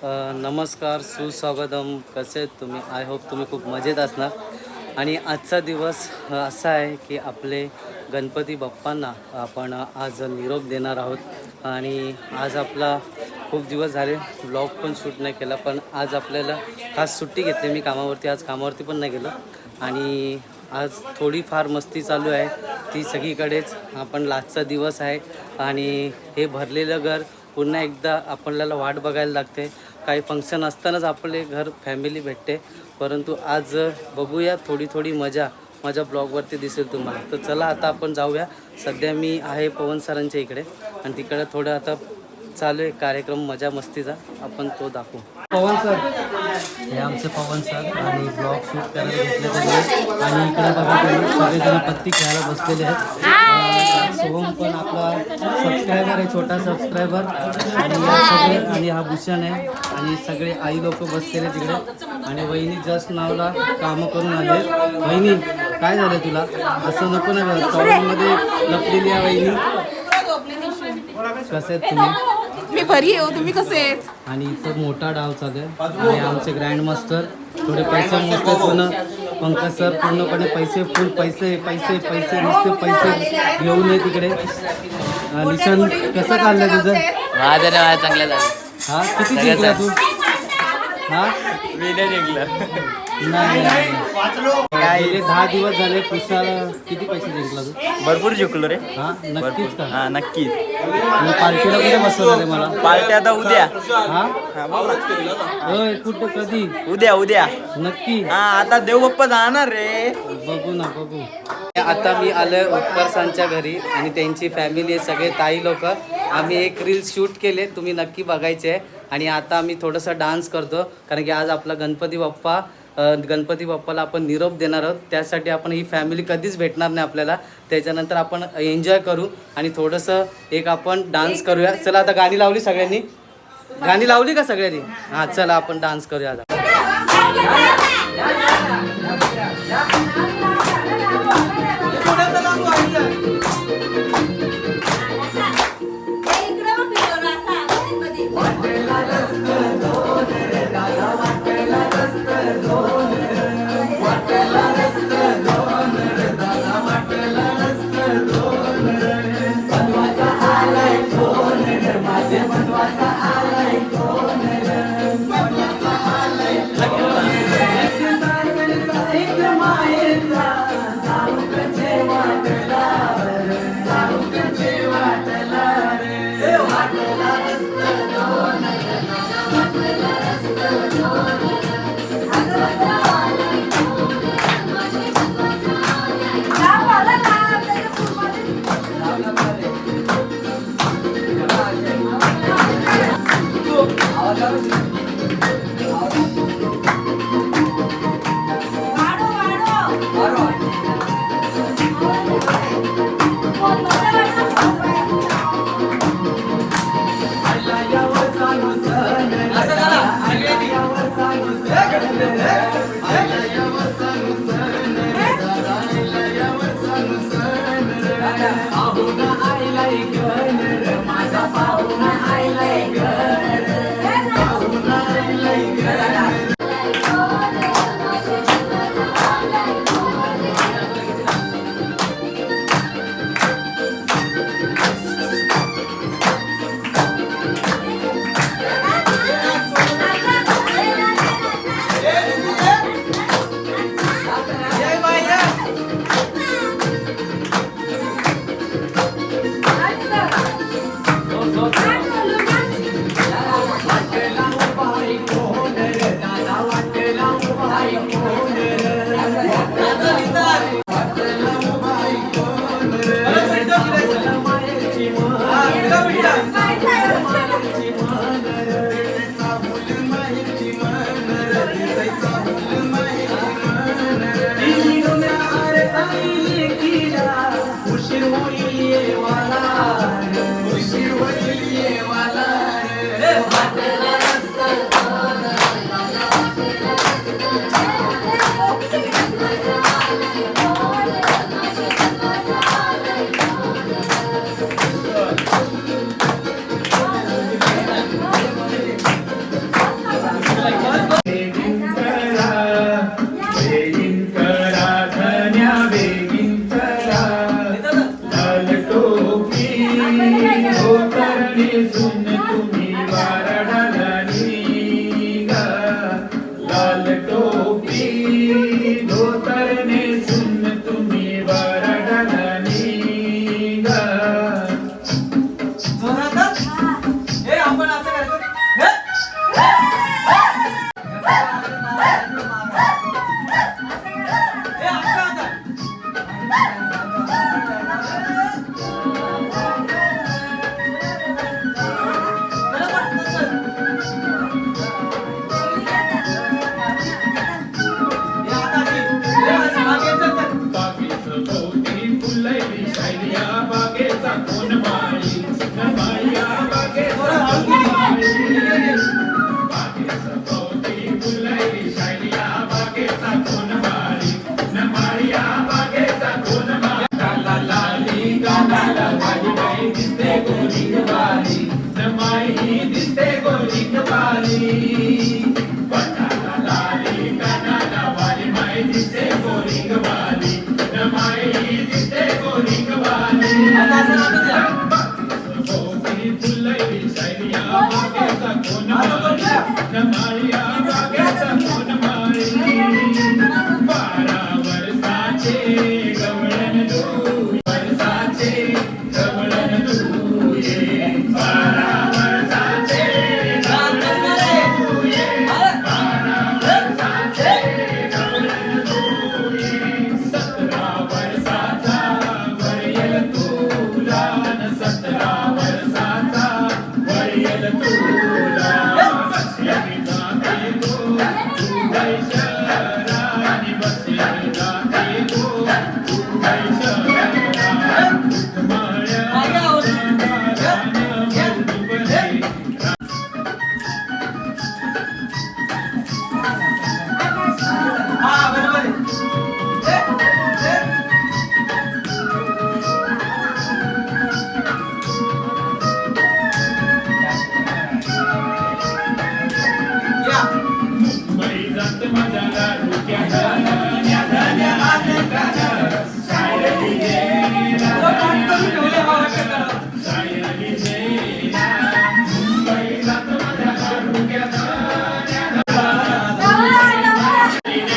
नमस्कार, सुस्वागतम. कसे आहेत तुम्ही? आय होप तुम्ही खूप मजेत असणार. आणि आजचा दिवस असा आहे की आपले गणपती बाप्पांना आपण आज निरोप देणार आहोत. आणि आज आपला खूप दिवस झाले ब्लॉग पण शूट नाही केला, पण आज आपल्याला खास सुट्टी घेतली. मी कामावरती आज कामावरती पण नाही गेलो आणि आज थोडीफार मस्ती चालू आहे ती सगळीकडेच. आपण लास्टचा दिवस आहे आणि हे भरलेलं घर पुन्हा एकदा आपल्याला वाट बघायला लागते. काही फंक्शन असतानाच आपले घर फॅमिली भेटते, परंतु आज बघूया थोडी थोडी मजा माझ्या ब्लॉगवरती दिसेल तुम्हाला. तर चला आता आपण जाऊया. सध्या मी आहे पवन सरांच्या इकडे आणि तिकडे थोडं आता चालू आहे कार्यक्रम मजा मस्तीचा, आपण तो दाखवू. पवन सर, हे आमचे पवन सर आणि ब्लॉग शूट करायला घेतले त्यांनी. आणि इकडे बघा तुम्ही सगळेजण पत्ती खेळायला बसलेले आहेत. सोहम पण आपला सबस्क्रायबर आहे, छोटा सबस्क्रायबर. आणि सगळे आणि हा भूषण आहे आणि सगळे आई लोक बसलेले तिकडे. आणि वहिनी जस्ट नावला कामं करून आले. वहिनी काय झालं तुला? असं नको ना, चौकामध्ये लपलेली आहे वहिनी. कसे आहेत तुम्ही? मी बरी आहे. तुम्ही कसे आहेत? आणि इथं मोठा डाव चालू आहे आणि आमचे ग्रँड मास्टर थोडे पैसे मोजतात. पूर्ण पंकज सर पूर्णपणे पैसे फुल पैसे पैसे पैसे नुसते पैसे घेऊन ये तिकडे. निशान कसं काढलं तुझं? चांगलं झालं. हा किती जिंकला तू? हा मी नाही जिंकलं. नाही काय 10 दिवस झाले. पुष्पाल किती पैसे जिंकला तू? भरपूर जिंकलो रे. हा नक्कीच का? हा नक्कीच. आणि पार्टीला कुठे बसवलं रे मला? पार्टी आता उद्या. हा होय, कुठं कधी? उद्या नक्की. हा आता देवबाप्पा जाणार रे. बघू ना बघू. आता मी आलोय उत्कर्षांच्या घरी आणि त्यांची फॅमिली आहे, सगळे ताई लोक. आम्ही एक रील शूट केले, तुम्ही नक्की बघायचे आहे. आणि आता आम्ही थोडंसं डान्स करतो कारण की आज आपला गणपती बाप्पाला आपण निरोप देणार आहोत. त्यासाठी आपण ही फॅमिली कधीच भेटणार नाही आपल्याला. त्याच्यानंतर आपण एन्जॉय करू आणि थोडंसं एक आपण डान्स करूया. चला आता गाणी लावली सगळ्यांनी? गाणी लावली का सगळ्यांनी? हां चला आपण डान्स करूया आता.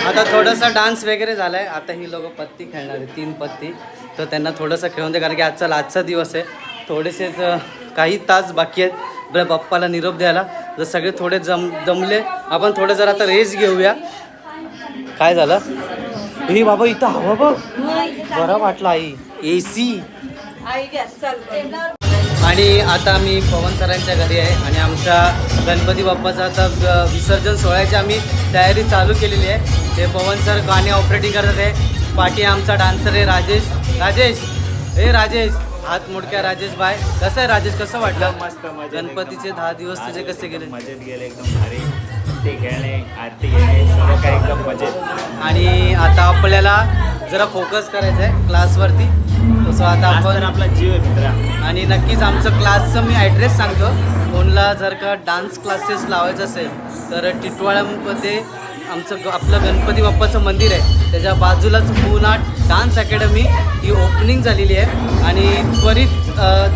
आता थोडासा डान्स वगैरे झालाय. आता ही लोक पत्ती खेळणार आहे, 3 पत्ती. तर त्यांना थोडंसं खेळून दे, कारण की आजचा दिवस आहे. थोडेसेच काही तास बाकी आहेत आपल्या बाप्पाला निरोप द्यायला. जर सगळे थोडे दमले, आपण थोडं जरा आता रेस्ट घेऊया. काय झालं ही बाबा, इथं हवा बघ, बरं वाटलं आई, AC. आणि आता मी पवन सरांच्या घरी आहे आणि आमच्या गणपती बाप्पाचा आता विसर्जन सोहळ्याची आम्ही तयारी चालू केलेली आहे. ते पवन सर गाणे ऑपरेटिंग करत आहे. पाठी आमचा डान्सर आहे राजेश. हे राजेश, हात मोडक्या राजेश बाय. कसं आहे राजेश, कसं वाटलं? मस्त मजा. गणपतीचे 10 दिवस तुझे कसे गेले? मजेत गेले, एकदम भारी. ते खेळणे, आरती घेणे, सर्व काही एकदम मजेत. आणि आता आपल्याला जरा फोकस करायचं आहे क्लासवरती. तसं आता आपण आपला जीव आहे मित्रा. आणि नक्कीच आमचं क्लासचं मी ॲड्रेस सांगतो. कोणला जर का डान्स क्लासेस लावायचं असेल तर टिटवाळ्यामध्ये आपलं गणपती बाप्पाचं मंदिर आहे, त्याच्या बाजूलाच पुना डान्स अकॅडमी ही ओपनिंग झालेली आहे आणि त्वरित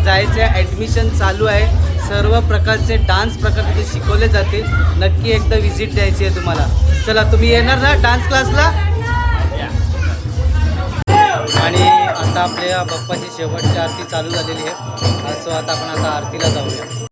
जायचं आहे. ॲडमिशन चालू आहे. सर्व प्रकारचे डान्स प्रकार तिथे शिकवले जातील. नक्की एकदा व्हिजिट द्यायची आहे तुम्हाला. चला, तुम्ही येणार ना डान्स क्लासला? आणि आता आपल्या बाप्पाची शेवटची आरती चालू झालेली आहे. सो आता आपण आरतीला जाऊया.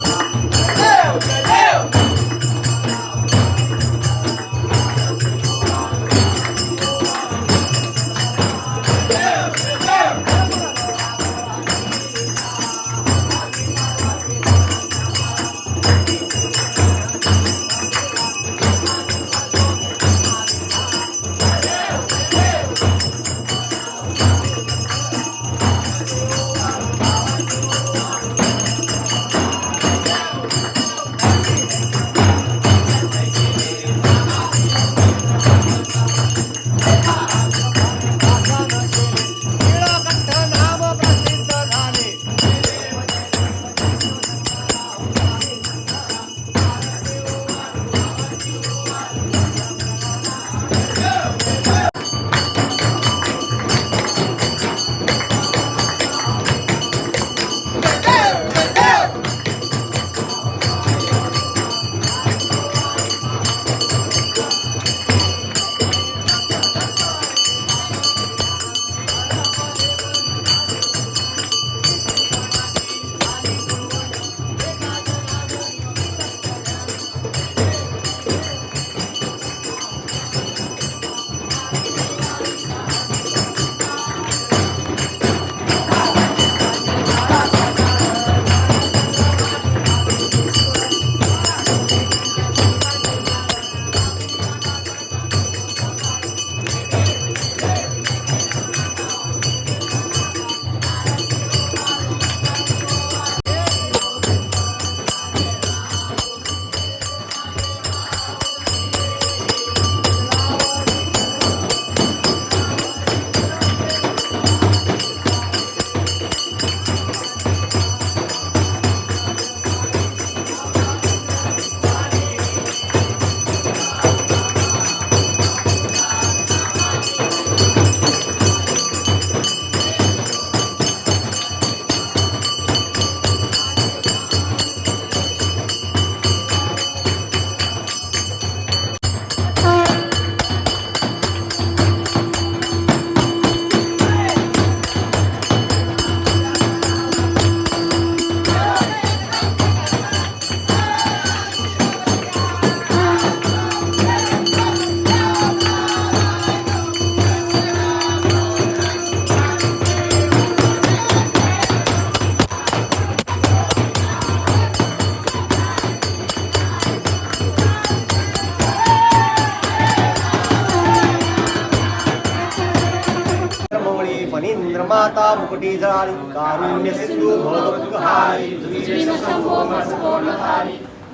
निर्माता मुकुटी जळाली कारुण्य सिंधू भवदुःखहारी तुझे शंभो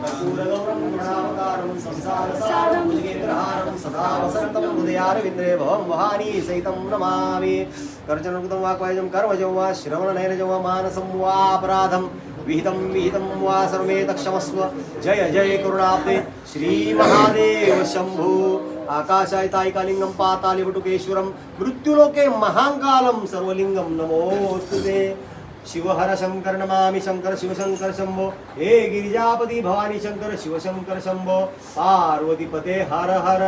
कर्पूरगौरं गुणावतारं संसारसारं भुजगेन्द्रहारं सदा वसन्तं हृदयारविन्द्रे भवं वहानी सहितं नमामि कर्जनकृतं वा क्वयजं कर्मजं वा श्रवणनयनजं वा मानसं वा अपराधं विहितं वा सर्वे तक्षमस्व जय जय करुणाब्दे श्री महादेव शंभू आकाशायतायिकालिंगं पातालिवटुकेश्वरं मृत्युलोके महाकालं सर्वलिंगं नमोस्तुते शिवहर शंकर नमामि शंकर शिवशंकर शंभो हे गिरिजापति भवानी शंकर शिवशंकर शंभो पार्वतीपते हर हर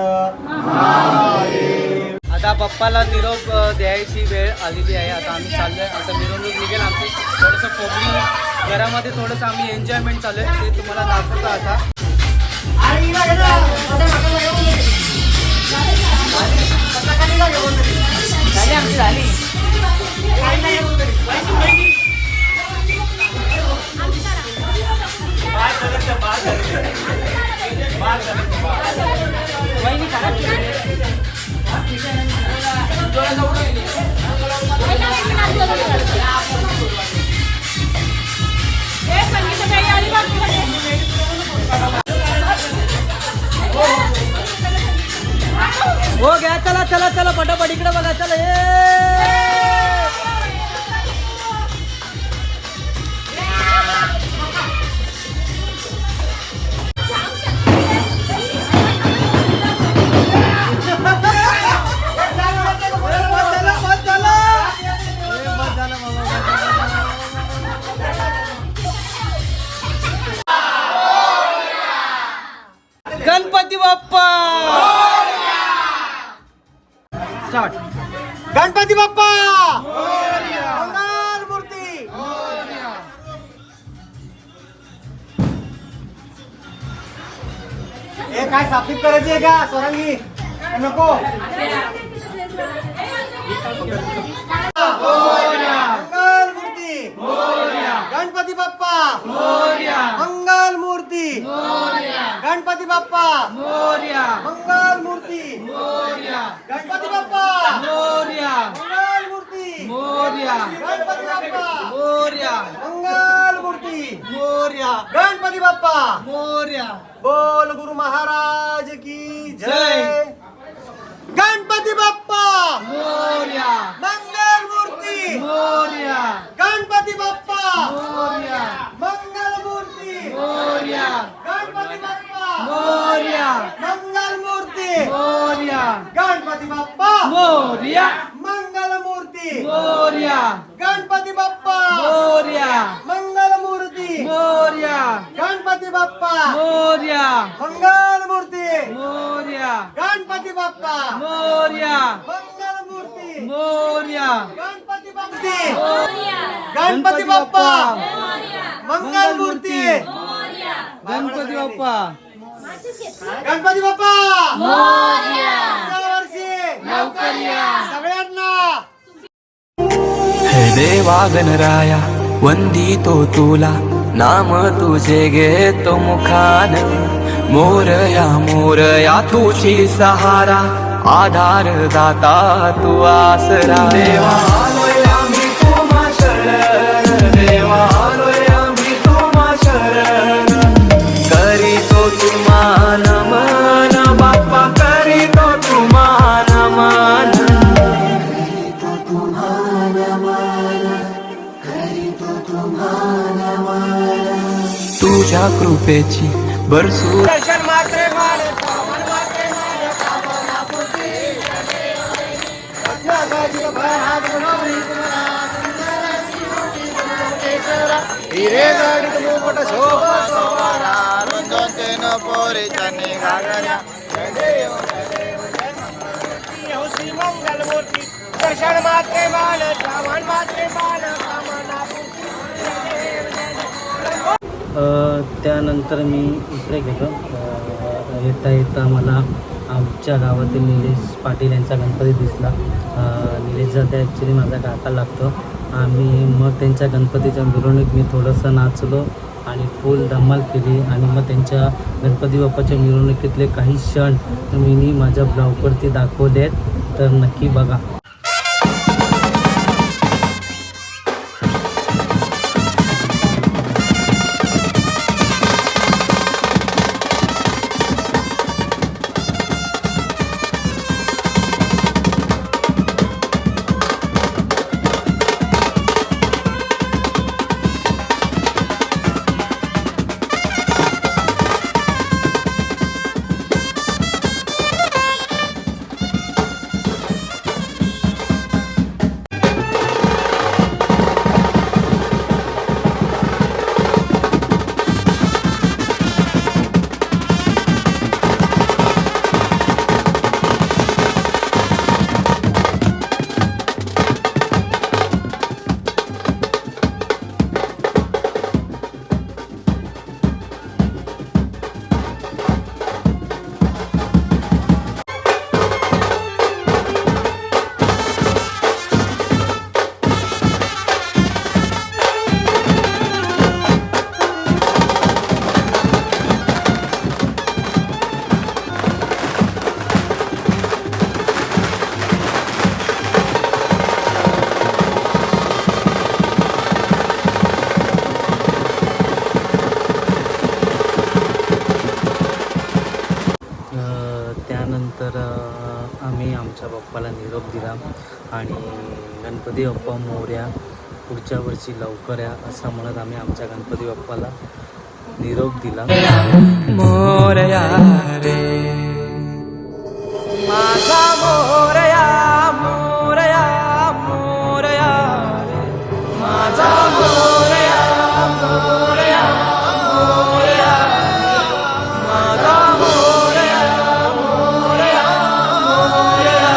महादेव. आता बाप्पाला निरोप द्यायची वेळ आलेली आहे. आता आम्ही चाललोय. आता मिरवणूक निघेल आमची. थोडंसं पब्लिक घरामध्ये थोडंसं आम्ही एन्जॉयमेंट चालू आहे ते तुम्हाला दाखवतो आता. हो घ्या चला चला चला पटापट इकडे बघा चला गणपती बाप्पा स्टार्ट. गणपती बाप्पा मंगल मूर्ती हे काय साफीत करायची आहे का सोरंगी नको. मंगल मूर्ती गणपती बाप्पा मंगल मूर्ती गणपती बाप्पा मंगल मूर्ती गणपती बाप्पा मंगल मूर्ती गणपती बाप्पा मंगल मूर्ती गणपती बाप्पा बोल गुरु महाराज की जय. गणपती बाप्पा मंगल मूर्ती गणपती बाप्पा मंगल मूर्ती गणपती बाप्पा मंगल मूर्ती गणपती बाप्पा मंगल मूर्ती गणपती बाप्पा मंगल मूर्ती गणपती बाप्पा मंगल मूर्ती गणपती बाप्पा मंगल मूर्ती गणपती बाप्पा गणपती बाप्पा मंगल मूर्ती गणपती बाप्पा गणपती बाप्पा वर्षी सगळ्यांना. हे देवा गणराया वंदितो तुला नाम तुझे घेतो मुखान मोरया तुझी सहारा आधार दाता तू आसरा देवा आलोय आम्ही तुम्हा शरण देवा आलोय आम्ही तुम्हा शरण करीतो तुम्हा नमन बाप्पा करीतो तुम्हा नमन तुझ्या कृपेची बरसू दर्शन मात्रे हिरे गाडीत मुकुट शोभा शोभारा रुंदोन पोरी चनी घागऱ्या श्री मंगल मूर्ती दर्शन मात्रे माल श्रावण मात्रे माल कामना त्यानंतर मी इकडे गेलो. येता येता मला आमच्या गावातील निलेश पाटील यांचा गणपती दिसला. निलेशचा त्या ॲक्च्युली माझा काका लागतो. आम्ही मग त्यांच्या गणपतीच्या मिरवणूक मी थोडंसं नाचलो आणि फुल धमाल केली आणि मग त्यांच्या गणपती बाप्पाच्या मिरवणुकीतले काही क्षण मी माझ्या ब्लॉगवरती दाखवले आहेत तर नक्की बघा. तर आम्ही आमच्या बाप्पाला निरोप दिला आणि गणपती बाप्पा मोरया, पुढच्या वर्षी लवकर या असं म्हणत आम्ही आमच्या गणपती बाप्पाला निरोप दिला. मोरया रे माझा मोरया मोरया मोरया रे माझा मोरया मोरया मोरया माझा मोरया मोरया मोरया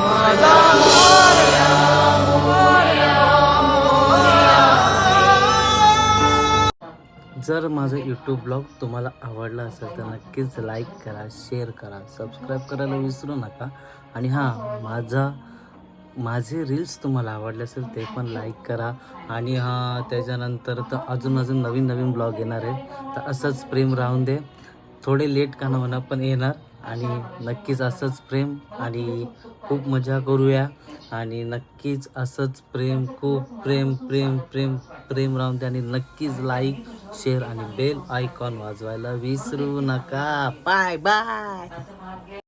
माझा मोरया मोरया जर माझं यूट्यूब ब्लॉग तुम्हाला आवडला असेल तर नक्कीच लाईक करा, शेअर करा, सबस्क्राईब करायला विसरू नका. आणि हां, माझे रील्स तुम्हाला आवडले असेल ते पण लाईक करा. आणि त्याच्यानंतर तर अजून नवीन ब्लॉग येणार आहे. तर असंच प्रेम राहून दे, थोडे लेट का होणार पण येणार. आणि नक्कीच असंच प्रेम आणि खूप मजा करूया. आणि नक्कीच असंच प्रेम, खूप प्रेम प्रेम प्रेम प्रेम राहून दे. आणि नक्कीच लाईक, शेअर आणि बेल आयकॉन वाजवायला विसरू नका. Bye bye.